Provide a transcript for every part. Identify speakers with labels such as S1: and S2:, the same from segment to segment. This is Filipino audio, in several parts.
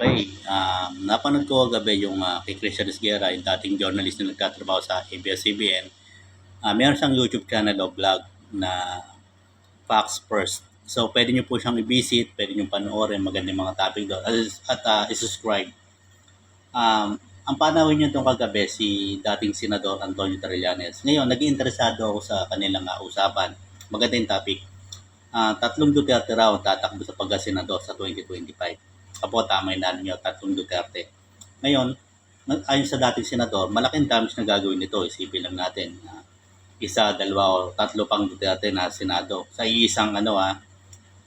S1: Okay, napanood ko kagabi yung kay Christian Esguerra, yung dating journalist na nagtatrabaho sa ABS-CBN. Meron siyang YouTube channel o vlog na Facts First. So, pwede nyo po siyang i-visit, pwede nyo panoorin, magandang mga topic doon, at i-subscribe. Ang panawin niyo itong kagabi, si dating Senador Antonio Trillanes. Ngayon, naging interesado ako sa kanilang usapan. Magandang topic. Tatlong Duterte raw tatakbo sa pagka-senador sa 2025. Apo, tama yung namin nyo, tatlong Duterte. Ngayon, ayon sa dating senador, malaking damage na gagawin nito. Isipin lang natin, isa, dalawa o tatlo pang Duterte na senado sa isang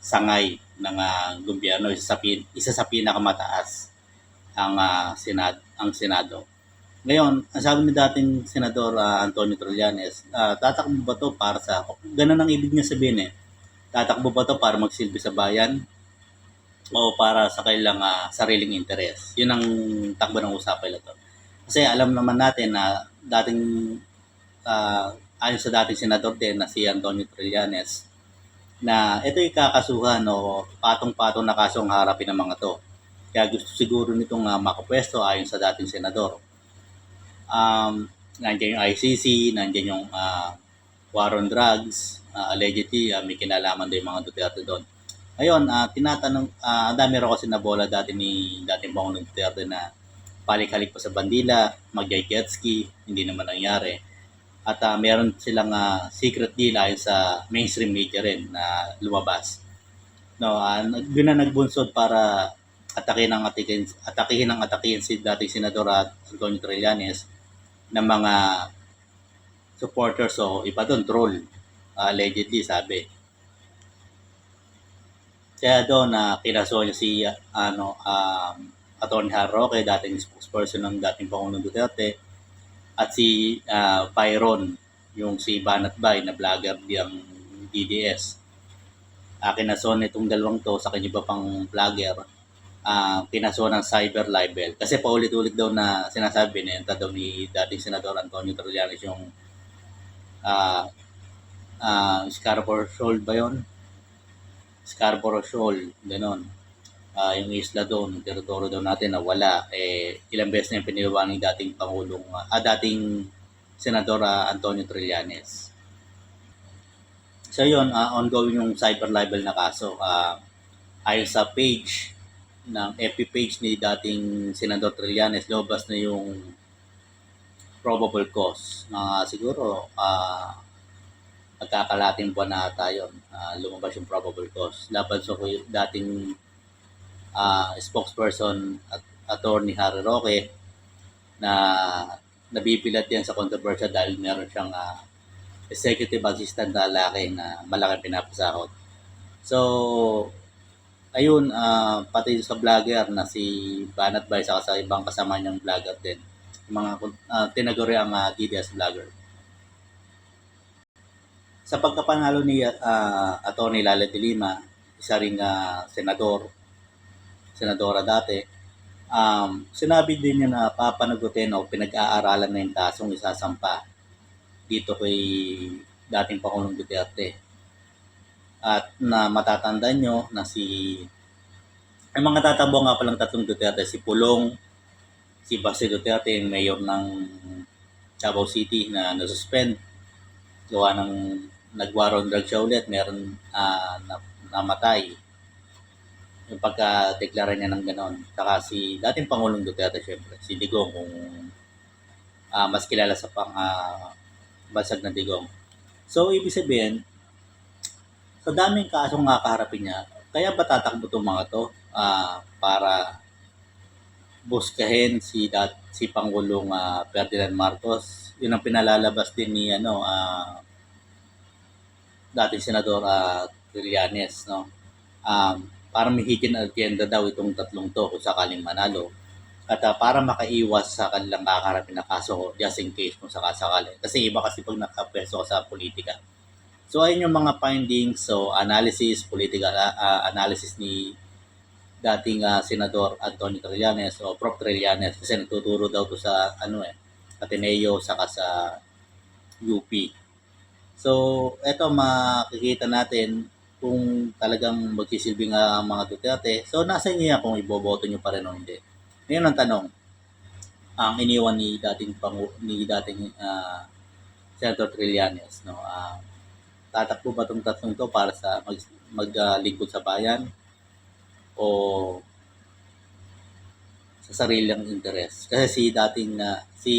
S1: sangay ng gobyerno, isa sa pinakamataas ang Senado. Ngayon, ang sabi ni dating Senador Antonio Trillanes, tatakbo ba to para sa, ganun ang ibig niya sabihin tatakbo ba to para magsilbi sa bayan o para sa kailang sariling interes? Yun ang takbo ng usapan nito. Kasi alam naman natin na ayon sa dating senador din na si Antonio Trillanes, na ito ay kakasuhan o patong-patong na kaso ang harapin ng mga to. Kaya gusto siguro nitong makapwesto ayon sa dating senador. Nandiyan yung ICC, nandiyan yung war on drugs, allegedly may kinalaman din yung mga Duterte doon. Ngayon, tinatanong, dami rin kasi nabola dati ni dating Pangulong Duterte na palik-halik pa sa bandila, mag-jet ski, hindi naman nangyari. At meron silang secret deal ayon sa mainstream media rin na lumabas. No, yun na nagbunsod para atakihin si dating Senador Antonio Trillanes ng mga supporters o iba doon, troll. Allegedly, sabi. Kaya doon kinaso niya si Atty. Roque, dating spokesperson ng dating Pangulong Duterte, at si Byron, yung si Banat Bay na vlogger diyang DDS. Kinaso nitong dalawang to sa kanya iba pang vlogger, kinaso ng cyber libel. Kasi paulit-ulit daw na sinasabi na daw ni dating Senador Antonio Trillanes yung Scarborough Shoal ba yun? Scarborough Shoal, gano'n. Yung isla doon, yung teritoryo daw natin na wala. Ilang beses na yung piniliwanag ng dating dating Senador Antonio Trillanes. So yun, ongoing yung cyber libel na kaso. Ayon sa page ng FB page ni dating Senador Trillanes, lobas na yung probable cause. Siguro, magkakalating buwan na tayo lumabas yung probable cause. Laban sa dating spokesperson at Attorney Harry Roque na nabibilat yan sa controversy dahil meron siyang executive assistant na lalaki na malaki pinapasahod. So, ayun, pati sa vlogger na si Banat Bay sa ibang kasama niyang vlogger din. Mga tinaguri ang DDS vlogger. Sa pagkapanalo ni Atty. Lala de Lima, isa ring senadora dati, sinabi din niya na papanagutin o pinag-aaralan na yung kasong isasampa dito kay dating Pangulong Duterte. At na matatandaan nyo na ang mga tatakbo nga palang tatlong Duterte, si Pulong, si Basti Duterte, yung mayor ng Davao City na nasuspend, gawa ng nag-war on drugs siya ulit, meron namatay. Yung pagka-deklara niya ng ganon. Saka si dating Pangulong Duterte, syempre, si Digong, kung mas kilala sa basag na Digong. So, ibig sabihin, sa daming kasong kaharapin niya, kaya ba tatakbo itong mga to para buskahin si Pangulong Ferdinand Marcos? Yun ang pinalalabas din ni dating Senador Trillanes, no? Para may hidden agenda daw itong tatlong to kung sakaling manalo. At para makaiwas sa kanilang kakaharapin na kaso just in case kung sakasakali. Kasi iba kasi pag nakapwesto ka sa politika. So ayun yung mga findings, so political analysis ni dating Senador Antonio Trillanes o Prof. Trillanes kasi nagtuturo daw to sa Ateneo saka sa UP. So eto makikita natin kung talagang magsisilbi nga ang mga Duterte, so nasa inyo yan kung iboboto nyo pa rin o hindi. Ngayon ang tanong, ang iniwan ni dating Senator Trillanes, no? Tatakbo ba itong tatlong to para sa maglingkod sa bayan o sa sariling interes? Kasi si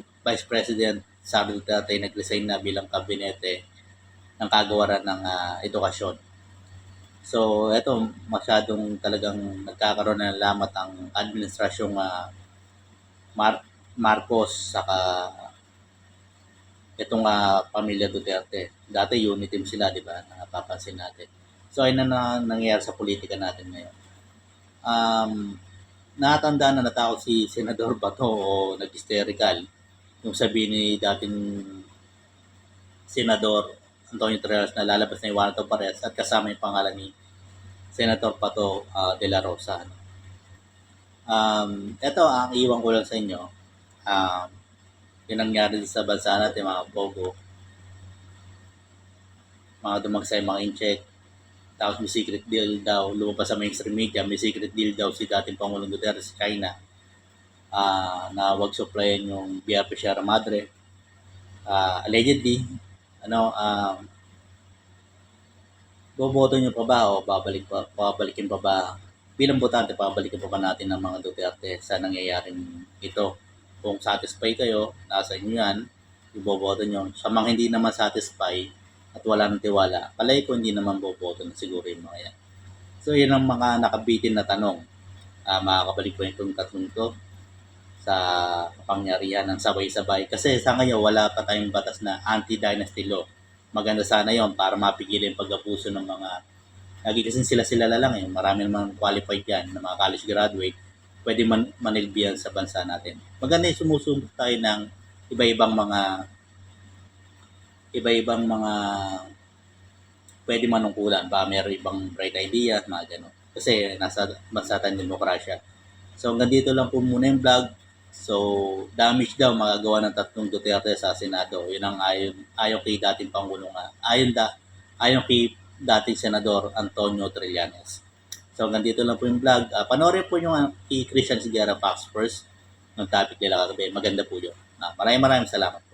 S1: Vice President Sara Duterte nag-resign na bilang kabinete ng kagawaran ng edukasyon. So, eto, masyadong talagang nagkakaroon na ng lamat ang administrasyong Marcos saka itong pamilya Duterte. Dati unity team sila, di ba? Napapansin natin. So, ayun na nangyayari sa politika natin ngayon. Nakatanda na natakot si Senador Bato o nag-hysterical yung sabi ni dating Senador Antonio Trillanes na lalabas na iwanan ito parehas at kasama yung pangalan ni Senator Pato de la Rosa. Ito ang iwan ko lang sa inyo. Yung nangyari sa bansa natin, mga bogo, mga dumagsay, mga incheck, tapos may secret deal daw, lumabas sa mainstream media, may secret deal daw si dating Pangulong Duterte sa China na wag supplyan yung BRP Sierra Madre. Allegedly, boboto nyo pa ba o babalikin pa ba? Bilang botante, babalikin pa ba natin ng mga Duterte sa nangyayaring ito? Kung satisfy kayo, nasa inyo yan, iboboto nyo. Sa mga hindi naman satisfy at wala ng tiwala, palay ko hindi naman boboto na siguro yung mga yan. So, yun ang mga nakabitin na tanong. Makakabalik ko itong tatlong to sa kapangyarihan ng sabay-sabay. Kasi sa ngayon, wala pa tayong batas na anti-dynasty law. Maganda sana yon para mapigil yung pag-abuso ng mga lagi kasi sila lang eh. Marami namang qualified yan na mga college graduate pwede manilbihan sa bansa natin. Maganda yung sumusunod tayo ng iba-ibang mga pwede manungkulan. Ba mayroon ibang bright ideas, mga gano'n. Kasi nasa bansa tayong demokrasya. So hanggang dito lang po muna yung vlog. So damage daw magagawa ng tatlong Duterte sa Senado. Yun ang ayon kay dating Pangulong ayon kay dating Senador Antonio Trillanes. So hanggang dito lang po yung vlog. Panoorin po yung kay Christian Sigara Fox First ng topic nila kagabi. Maganda po yun. Maraming salamat po.